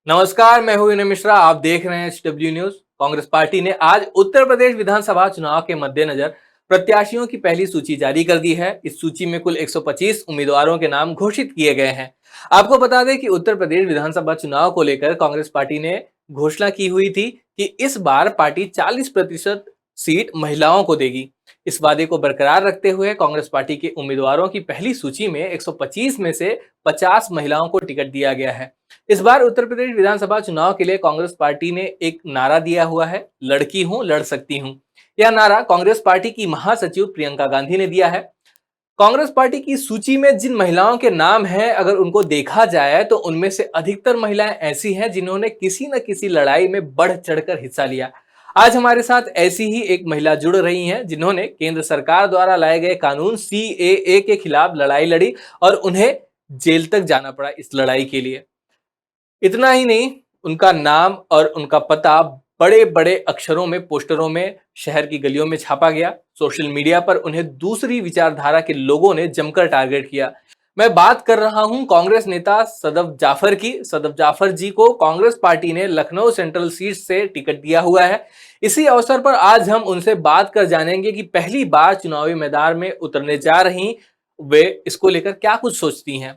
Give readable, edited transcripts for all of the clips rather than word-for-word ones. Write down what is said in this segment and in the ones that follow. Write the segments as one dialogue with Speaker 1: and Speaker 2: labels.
Speaker 1: नमस्कार, मैं हूं विनय मिश्रा। आप देख रहे हैं एचडब्ल्यू न्यूज। कांग्रेस पार्टी ने आज उत्तर प्रदेश विधानसभा चुनाव के मद्देनजर प्रत्याशियों की पहली सूची जारी कर दी है। इस सूची में कुल 125 उम्मीदवारों के नाम घोषित किए गए हैं। आपको बता दें कि उत्तर प्रदेश विधानसभा चुनाव को लेकर कांग्रेस पार्टी ने घोषणा की हुई थी कि इस बार पार्टी 40% सीट महिलाओं को देगी। इस वादे को बरकरार रखते हुए कांग्रेस पार्टी के उम्मीदवारों की पहली सूची में 125 में से 50 महिलाओं को टिकट दिया गया है। इस बार उत्तर प्रदेश विधानसभा चुनाव के लिए कांग्रेस पार्टी ने एक नारा दिया हुआ है, लड़की हूं लड़ सकती हूं। यह नारा कांग्रेस पार्टी की महासचिव प्रियंका गांधी ने दिया है। कांग्रेस पार्टी की सूची में जिन महिलाओं के नाम हैं, अगर उनको देखा जाए तो उनमें से अधिकतर महिलाएं ऐसी हैं जिन्होंने किसी न किसी लड़ाई में बढ़ चढ़कर हिस्सा लिया। आज हमारे साथ ऐसी ही एक महिला जुड़ रही हैं जिन्होंने केंद्र सरकार द्वारा लाए गए कानून सीएए के खिलाफ लड़ाई लड़ी और उन्हें जेल तक जाना पड़ा इस लड़ाई के लिए। इतना ही नहीं, उनका नाम और उनका पता बड़े बड़े अक्षरों में पोस्टरों में शहर की गलियों में छापा गया। सोशल मीडिया पर उन्हें दूसरी विचारधारा के लोगों ने जमकर टारगेट किया। मैं बात कर रहा हूं कांग्रेस नेता सदफ जाफर की। सदफ जाफर जी को कांग्रेस पार्टी ने लखनऊ सेंट्रल सीट से टिकट दिया हुआ है। इसी अवसर पर आज हम उनसे बात कर जानेंगे कि पहली बार चुनावी मैदान में उतरने जा रही वे इसको लेकर क्या कुछ सोचती हैं।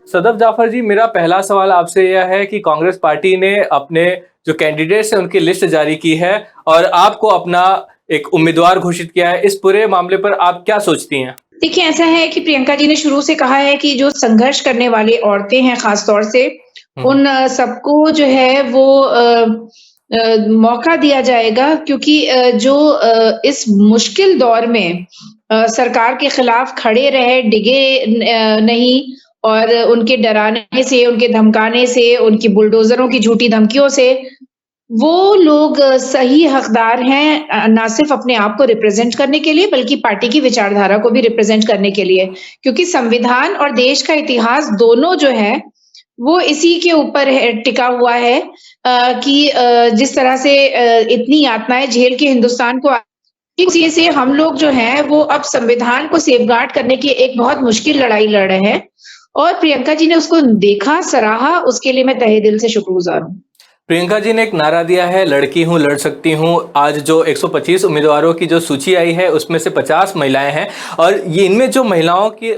Speaker 1: सदफ जाफर जी, मेरा पहला सवाल आपसे यह है कि कांग्रेस पार्टी ने अपने जो कैंडिडेट्स हैं उनकी लिस्ट जारी की है और आपको अपना एक उम्मीदवार घोषित किया है। इस पूरे मामले पर आप क्या सोचती हैं?
Speaker 2: देखिए, ऐसा है कि प्रियंका जी ने शुरू से कहा है कि जो संघर्ष करने वाली औरतें हैं खास तौर से, उन सबको जो है वो मौका दिया जाएगा क्योंकि इस मुश्किल दौर में सरकार के खिलाफ खड़े रहे, डिगे नहीं और उनके डराने से, उनके धमकाने से, उनकी बुलडोज़रों की झूठी धमकियों से वो लोग सही हकदार हैं ना सिर्फ अपने आप को रिप्रेजेंट करने के लिए बल्कि पार्टी की विचारधारा को भी रिप्रेजेंट करने के लिए। क्योंकि संविधान और देश का इतिहास दोनों जो है वो इसी के ऊपर है टिका हुआ है कि जिस तरह से इतनी यातनाएँ झेल के हिंदुस्तान को इसी से हम लोग जो हैं वो अब संविधान को सेफगार्ड करने की एक बहुत मुश्किल लड़ाई लड़ रहे हैं और प्रियंका जी ने उसको देखा, सराहा, उसके लिए मैं तहे दिल से शुक्रगुज़ार हूँ।
Speaker 1: प्रियंका जी ने एक नारा दिया है, लड़की हूं लड़ सकती हूं। आज जो 125 उम्मीदवारों की जो सूची आई है उसमें से 50 महिलाएं हैं और ये इनमें जो महिलाओं की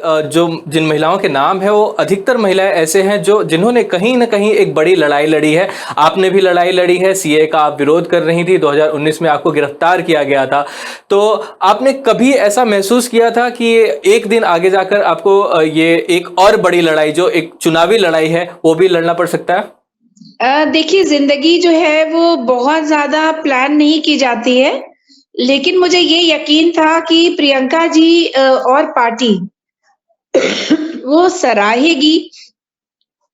Speaker 1: जिन महिलाओं के नाम है वो अधिकतर महिलाएं ऐसे हैं जो जिन्होंने कहीं ना कहीं एक बड़ी लड़ाई लड़ी है। आपने भी लड़ाई लड़ी है, सीए का आप विरोध कर रही थी, 2019 में आपको गिरफ्तार किया गया था। तो आपने कभी ऐसा महसूस किया था कि एक दिन आगे जाकर आपको ये एक और बड़ी लड़ाई जो एक चुनावी लड़ाई है वो भी लड़ना पड़ सकता है?
Speaker 2: देखिए, ज़िंदगी जो है वो बहुत ज़्यादा प्लान नहीं की जाती है, लेकिन मुझे ये यकीन था कि प्रियंका जी और पार्टी वो सराहेगी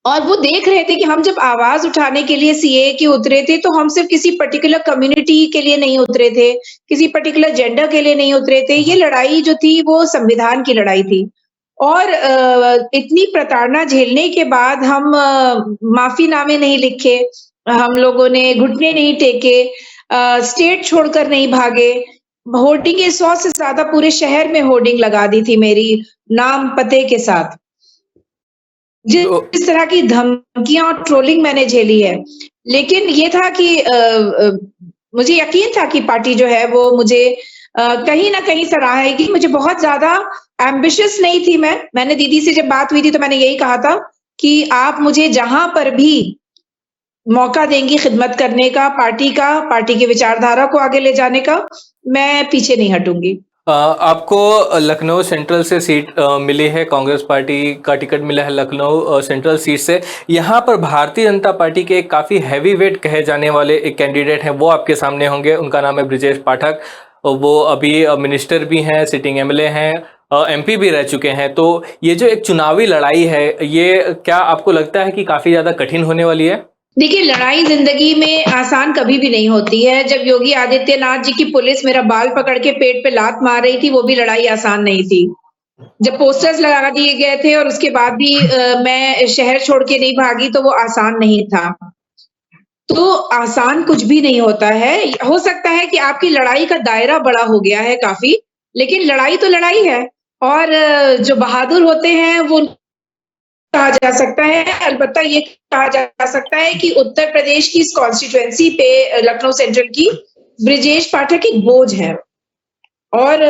Speaker 2: और वो देख रहे थे कि हम जब आवाज़ उठाने के लिए सीएए के उतरे थे, तो हम सिर्फ़ किसी पर्टिकुलर कम्युनिटी के लिए नहीं उतरे थे, किसी पर्टिकुलर जेंडर के लिए नहीं उतरे थे। ये लड़ाई जो थी वो संविधान की लड़ाई थी और इतनी प्रताड़ना झेलने के बाद हम माफ़ीनामे नहीं लिखे, हम लोगों ने घुटने नहीं टेके, स्टेट छोड़कर नहीं भागे। होर्डिंगें 100 से ज़्यादा पूरे शहर में होर्डिंग लगा दी थी मेरी नाम, पते के साथ।
Speaker 1: तो
Speaker 2: जिस तरह की धमकियाँ और ट्रोलिंग मैंने झेली है, लेकिन ये था कि मुझे यकीन था कि पार्टी जो है वो मुझे कहीं न कहीं सराहेगी। मुझे बहुत ज़्यादा एम्बिशियस नहीं थी मैं। मैंने दीदी से जब बात हुई थी तो मैंने यही कहा था कि आप मुझे जहाँ पर भी मौका देंगी खिदमत करने का, पार्टी की विचारधारा को आगे ले जाने का, मैं पीछे नहीं हटूँगी।
Speaker 1: आपको लखनऊ सेंट्रल से सीट मिली है, कांग्रेस पार्टी का टिकट मिला है लखनऊ सेंट्रल सीट से। यहाँ पर भारतीय जनता पार्टी के एक काफ़ी हैवी वेट कहे जाने वाले एक कैंडिडेट हैं, वो आपके सामने होंगे। उनका नाम है ब्रिजेश पाठक। वो अभी मिनिस्टर भी हैं, सिटिंग एमएलए हैं, एमपी भी रह चुके हैं। तो ये जो एक चुनावी लड़ाई है, ये क्या आपको लगता है कि काफ़ी ज़्यादा कठिन होने वाली है?
Speaker 2: देखिए, लड़ाई ज़िंदगी में आसान कभी भी नहीं होती है। जब योगी आदित्यनाथ जी की पुलिस मेरा बाल पकड़ के पेट पे लात मार रही थी, वो भी लड़ाई आसान नहीं थी। जब पोस्टर्स लगा दिए गए थे और उसके बाद भी मैं शहर छोड़ के नहीं भागी, तो वो आसान नहीं था। तो आसान कुछ भी नहीं होता है। हो सकता है कि आपकी लड़ाई का दायरा बड़ा हो गया है काफ़ी, लेकिन लड़ाई तो लड़ाई है और जो बहादुर होते हैं, वो कहा जा सकता है, अलबत्ता ये कहा जा सकता है कि उत्तर प्रदेश की इस कॉन्स्टिट्यूएंसी पे लखनऊ सेंट्रल की ब्रिजेश पाठक एक बोझ है और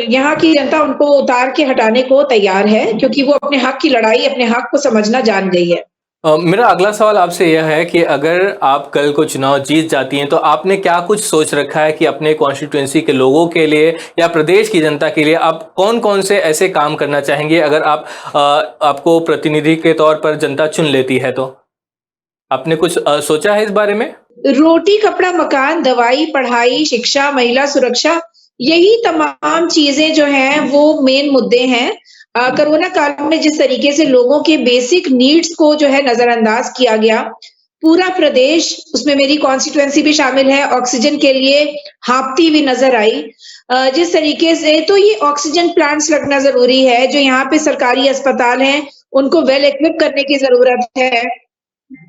Speaker 2: यहाँ की जनता उनको उतार के हटाने को तैयार है क्योंकि वो अपने हक की लड़ाई, अपने हक को समझना जान गई है।
Speaker 1: मेरा अगला सवाल आपसे यह है कि अगर आप कल को चुनाव जीत जाती हैं तो आपने क्या कुछ सोच रखा है कि अपने कॉन्स्टिट्यूएंसी के लोगों के लिए या प्रदेश की जनता के लिए आप कौन-कौन से ऐसे काम करना चाहेंगे अगर आपको प्रतिनिधि के तौर पर जनता चुन लेती है तो? आपने कुछ सोचा है इस बारे में?
Speaker 2: रोटी, कपड़ा, मकान, दवाई, पढ़ाई, शिक्षा, महिला सुरक्षा, यही तमाम चीज़ें जो हैं वो मेन मुद्दे हैं। कोरोना काल में जिस तरीके से लोगों के बेसिक नीड्स को जो है नज़रअंदाज किया गया, पूरा प्रदेश उसमें मेरी कॉन्स्टिट्यूएंसी भी शामिल है, ऑक्सीजन के लिए हाँफती हुई नज़र आई। जिस तरीके से तो ये ऑक्सीजन प्लांट्स लगना ज़रूरी है, जो यहाँ पे सरकारी अस्पताल हैं, उनको वेल इक्विप करने की ज़रूरत है।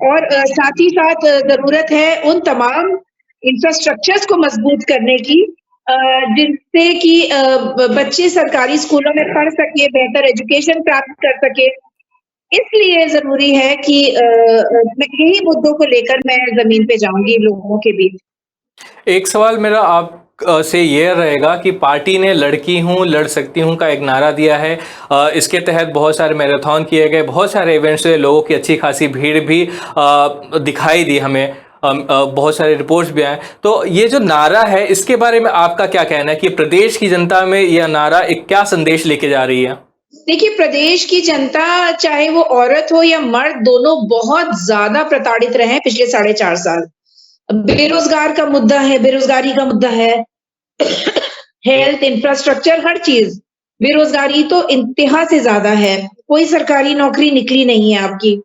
Speaker 2: और साथ ही साथ ज़रूरत है उन तमाम इंफ्रास्ट्रक्चर्स को मज़बूत करने की जिससे कि बच्चे सरकारी स्कूलों में पढ़ सके, बेहतर एजुकेशन प्राप्त कर सके। इसलिए ज़रूरी है कि मैं यही मुद्दों को लेकर मैं ज़मीन पे जाऊँगी लोगों के बीच।
Speaker 1: एक सवाल मेरा आप से ये रहेगा कि पार्टी ने लड़की हूँ लड़ सकती हूँ का एक नारा दिया है। इसके तहत बहुत सारे मैराथन किए गए, बहुत सारे इवेंट्स हुए, लोगों की अच्छी खासी भीड़ भी दिखाई दी हमें। बहुत सारे रिपोर्ट्स भी आए। तो ये जो नारा है इसके बारे में आपका क्या कहना है कि प्रदेश की जनता में यह नारा एक क्या संदेश लेके जा रही है?
Speaker 2: देखिए, प्रदेश की जनता चाहे वो औरत हो या मर्द दोनों बहुत ज़्यादा प्रताड़ित रहे हैं पिछले 4.5 साल। बेरोज़गार का मुद्दा है, बेरोज़गारी का मुद्दा है, हेल्थ, इंफ्रास्ट्रक्चर हर चीज़। बेरोज़गारी तो इंतहा से ज़्यादा है, कोई सरकारी नौकरी निकली नहीं है आपकी।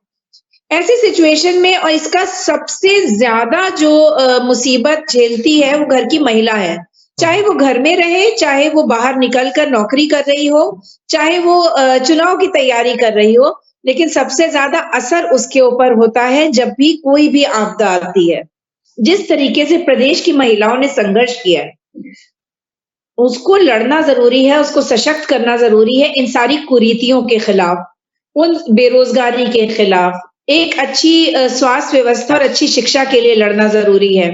Speaker 2: ऐसी सिचुएशन में और इसका सबसे ज़्यादा जो मुसीबत झेलती है वो घर की महिला है। चाहे वो घर में रहे, चाहे वो बाहर निकल कर नौकरी कर रही हो, चाहे वो चुनाव की तैयारी कर रही हो, लेकिन सबसे ज़्यादा असर उसके ऊपर होता है जब भी कोई भी आपदा आती है। जिस तरीके से प्रदेश की महिलाओं ने संघर्ष किया है, उसको लड़ना ज़रूरी है, उसको सशक्त करना ज़रूरी है इन सारी कुरीतियों के खिलाफ, उन बेरोज़गारी के खिलाफ, एक अच्छी स्वास्थ्य व्यवस्था और अच्छी शिक्षा के लिए लड़ना ज़रूरी है।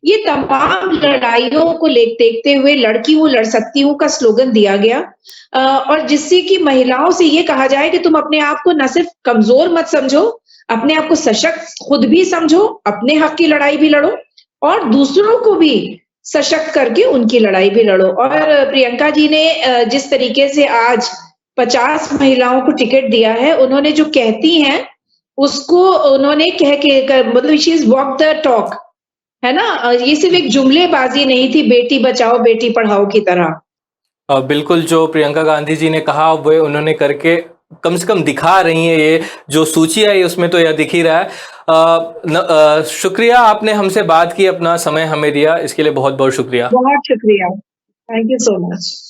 Speaker 2: ये तमाम लड़ाइयों को देखते हुए लड़की हूँ, लड़ सकती हूँ का स्लोगन दिया गया और जिससे कि महिलाओं से ये कहा जाए कि तुम अपने आप को न सिर्फ कमज़ोर मत समझो, अपने आप को सशक्त खुद भी समझो, अपने हक की लड़ाई भी लड़ो और दूसरों को भी सशक्त करके उनकी लड़ाई भी लड़ो। और प्रियंका जी ने जिस तरीके से आज 50 महिलाओं को टिकट दिया है, उन्होंने जो कहती हैं, उसको उन्होंने कह के मतलब she is walk the talk, है ना? ये सिर्फ़ एक जुमलेबाज़ी नहीं थी बेटी बचाओ, बेटी पढ़ाओ की तरह।
Speaker 1: बिल्कुल जो प्रियंका गांधी जी ने कहा वो उन्होंने करके कम से कम दिखा रही हैं। ये जो सूची है उसमें तो यह दिख ही रहा है। शुक्रिया आपने हमसे बात की, अपना समय हमें दिया, इसके लिए बहुत बहुत शुक्रिया।
Speaker 2: बहुत शुक्रिया। Thank you so much.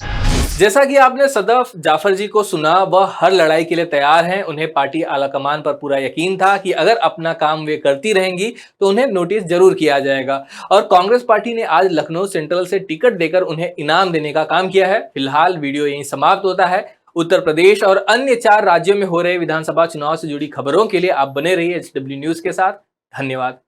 Speaker 1: जैसा कि आपने सदफ जाफर जी को सुना, वह हर लड़ाई के लिए तैयार हैं। उन्हें पार्टी आलाकमान पर पूरा यकीन था कि अगर अपना काम वे करती रहेंगी तो उन्हें नोटिस जरूर किया जाएगा। और कांग्रेस पार्टी ने आज लखनऊ सेंट्रल से टिकट देकर उन्हें इनाम देने का काम किया है। फिलहाल वीडियो यहीं समाप्त होता है। उत्तर प्रदेश और अन्य 4 राज्यों में हो रहे विधानसभा चुनाव से जुड़ी खबरों के लिए आप बने रहिए HW न्यूज के साथ। धन्यवाद।